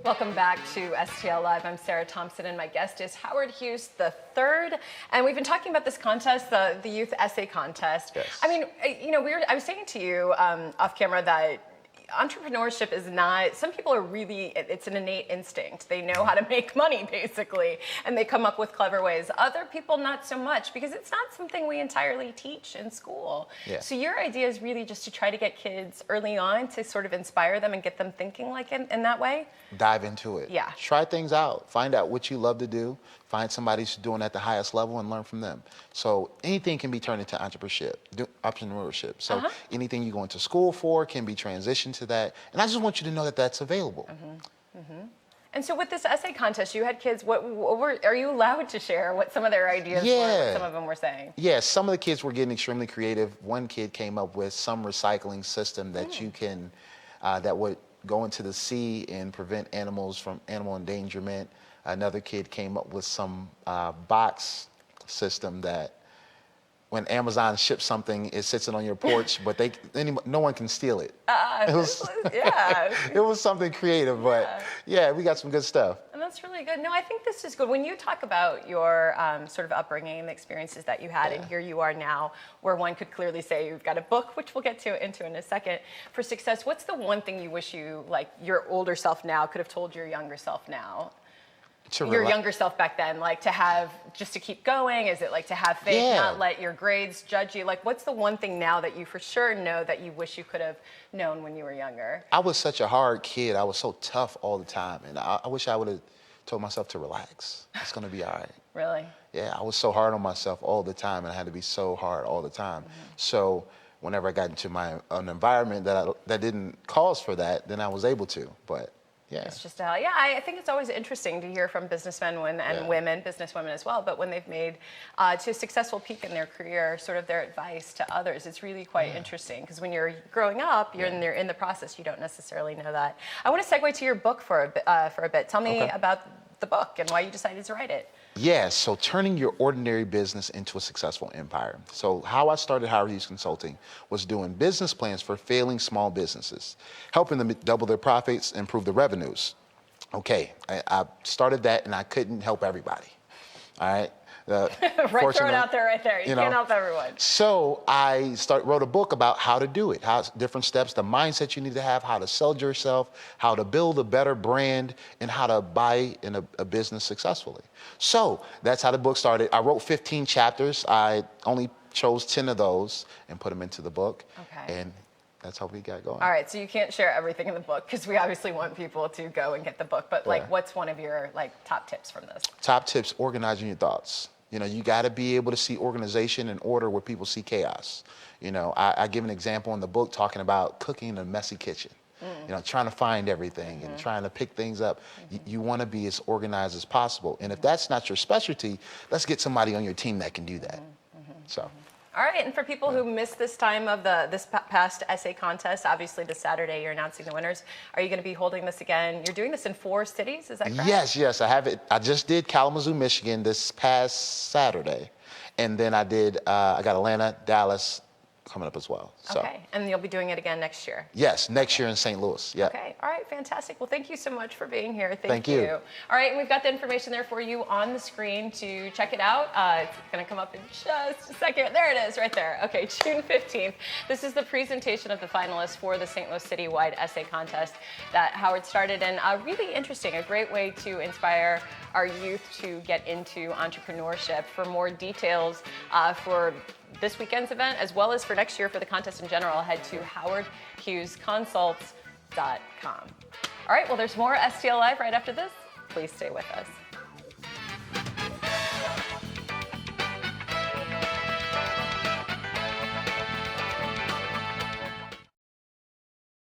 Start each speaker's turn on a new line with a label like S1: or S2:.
S1: Welcome back to STL Live. I'm Sarah Thompson, and my guest is Howard Hughes III. And we've been talking about this contest, the youth essay contest.
S2: Yes.
S1: I mean, I was saying to you off camera that entrepreneurship is not, some people are really, it's an innate instinct. They know how to make money, basically, and they come up with clever ways. Other people, not so much, because it's not something we entirely teach in school.
S2: Yeah.
S1: So your idea is really just to try to get kids early on to sort of inspire them and get them thinking like in that way?
S2: Dive into it.
S1: Yeah.
S2: Try things out. Find out what you love to do. Find somebody who's doing it at the highest level and learn from them. So anything can be turned into entrepreneurship. So anything you go into school for can be transitioned to that. And I just want you to know that that's available.
S1: And so with this essay contest, you had kids, are you allowed to share what some of their ideas were, what some of them were saying?
S2: Yeah, some of the kids were getting extremely creative. One kid came up with some recycling system that you can, that would go into the sea and prevent animals from animal endangerment. Another kid came up with some box system that when Amazon ships something, it sits on your porch, but no one can steal it. It was something creative, but yeah, we got some good stuff.
S1: And that's really good. No, I think this is good. When you talk about your sort of upbringing, the experiences that you had, and here you are now, where one could clearly say you've got a book, which we'll get into in a second, for success. What's the one thing you wish you, like your older self now, could have told your younger self now? Your younger self back then, like to have, just to keep going? Is it like to have faith, not let your grades judge you? Like what's the one thing now that you for sure know that you wish you could have known when you were younger?
S2: I was such a hard kid. I was so tough all the time. And I wish I would have told myself to relax. It's going to be all right.
S1: Really?
S2: Yeah, I was so hard on myself all the time, and I had to be so hard all the time. So whenever I got into an environment that didn't cause for that, then I was able to. But yeah.
S1: It's just I think it's always interesting to hear from businessmen and women, businesswomen as well, but when they've made to a successful peak in their career, sort of their advice to others, it's really quite interesting, because when you're growing up, you're in the process, you don't necessarily know that. I want to segue to your book for a bit. Tell me about the book and why you decided to write it.
S2: Yeah, so turning your ordinary business into a successful empire. So how I started Howard Hughes Consulting was doing business plans for failing small businesses, helping them double their profits, improve their revenues. Okay, I started that and I couldn't help everybody, all right?
S1: Right, throw it out there right there. You can't help everyone.
S2: So I wrote a book about how to do it, different steps, the mindset you need to have, how to sell yourself, how to build a better brand, and how to buy in a business successfully. So that's how the book started. I wrote 15 chapters. I only chose 10 of those and put them into the book.
S1: Okay.
S2: And that's how we got going.
S1: All right, so you can't share everything in the book because we obviously want people to go and get the book. But like, what's one of your top tips from this?
S2: Top tips: organizing your thoughts. You know, you got to be able to see organization and order where people see chaos. You know, I give an example in the book talking about cooking in a messy kitchen. You know, trying to find everything and trying to pick things up. You want to be as organized as possible. And if that's not your specialty, let's get somebody on your team that can do that. So.
S1: All right, and for people who missed this time of this past essay contest, obviously this Saturday you're announcing the winners. Are you going to be holding this again? You're doing this in 4 cities, is that correct?
S2: Yes, I have it. I just did Kalamazoo, Michigan this past Saturday. And then I got Atlanta, Dallas coming up as well. So.
S1: Okay, and you'll be doing it again next year?
S2: Yes, next year in St. Louis. Yep.
S1: Okay, all right, fantastic. Well, thank you so much for being here. Thank
S2: you.
S1: All right, and we've got the information there for you on the screen to check it out. It's going to come up in just a second. There it is, right there. Okay, June 15th. This is the presentation of the finalists for the St. Louis City-wide essay contest that Howard started, and really interesting, a great way to inspire our youth to get into entrepreneurship. For more details for this weekend's event, as well as for next year for the contest in general, head to howardhughesconsults.com. All right, well, there's more STL Live right after this. Please stay with us.